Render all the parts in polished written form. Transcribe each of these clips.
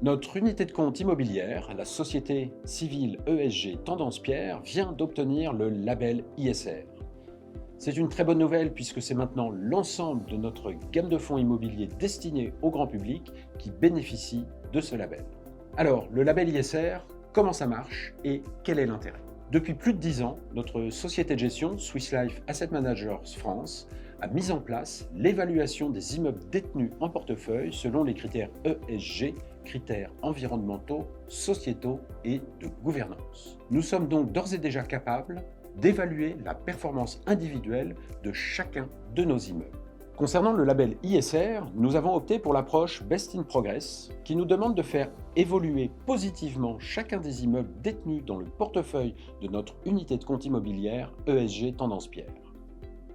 Notre unité de compte immobilière, la société civile ESG Tendance Pierre, vient d'obtenir le label ISR. C'est une très bonne nouvelle puisque c'est maintenant l'ensemble de notre gamme de fonds immobiliers destinés au grand public qui bénéficie de ce label. Alors, le label ISR, comment ça marche et quel est l'intérêt? Depuis plus de 10 ans, notre société de gestion, Swiss Life Asset Managers France, a mis en place l'évaluation des immeubles détenus en portefeuille selon les critères ESG, critères environnementaux, sociétaux et de gouvernance. Nous sommes donc d'ores et déjà capables d'évaluer la performance individuelle de chacun de nos immeubles. Concernant le label ISR, nous avons opté pour l'approche Best in Progress, qui nous demande de faire évoluer positivement chacun des immeubles détenus dans le portefeuille de notre unité de compte immobilière ESG Tendance Pierre.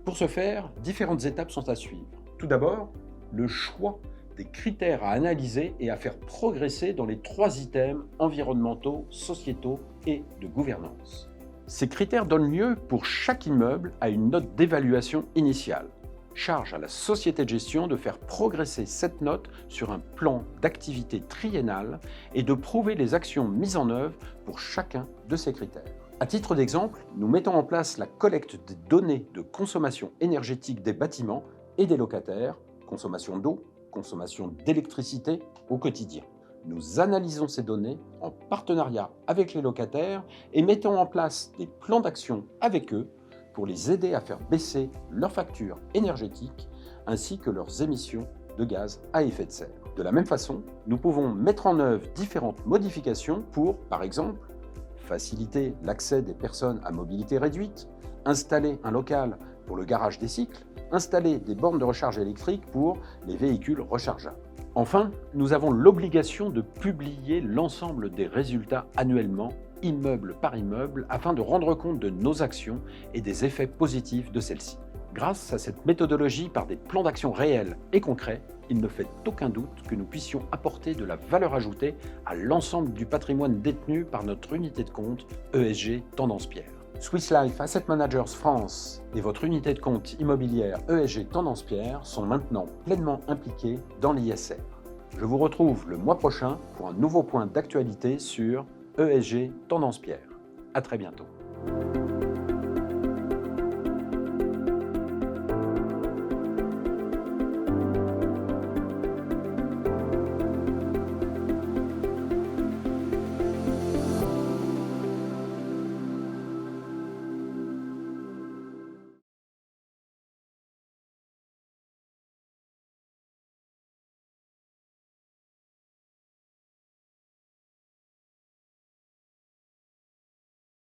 Pour ce faire, différentes étapes sont à suivre. Tout d'abord, le choix des critères à analyser et à faire progresser dans les 3 items environnementaux, sociétaux et de gouvernance. Ces critères donnent lieu pour chaque immeuble à une note d'évaluation initiale. Charge à la société de gestion de faire progresser cette note sur un plan d'activité triennal et de prouver les actions mises en œuvre pour chacun de ces critères. À titre d'exemple, nous mettons en place la collecte des données de consommation énergétique des bâtiments et des locataires, consommation d'eau, consommation d'électricité au quotidien. Nous analysons ces données en partenariat avec les locataires et mettons en place des plans d'action avec eux pour les aider à faire baisser leurs factures énergétiques ainsi que leurs émissions de gaz à effet de serre. De la même façon, nous pouvons mettre en œuvre différentes modifications pour, par exemple, faciliter l'accès des personnes à mobilité réduite, installer un local pour le garage des cycles, installer des bornes de recharge électrique pour les véhicules rechargeables. Enfin, nous avons l'obligation de publier l'ensemble des résultats annuellement, immeuble par immeuble, afin de rendre compte de nos actions et des effets positifs de celles-ci. Grâce à cette méthodologie par des plans d'action réels et concrets, il ne fait aucun doute que nous puissions apporter de la valeur ajoutée à l'ensemble du patrimoine détenu par notre unité de compte ESG Tendance Pierre. Swiss Life Asset Managers France et votre unité de compte immobilière ESG Tendance Pierre sont maintenant pleinement impliqués dans l'ISR. Je vous retrouve le mois prochain pour un nouveau point d'actualité sur ESG Tendance Pierre. À très bientôt.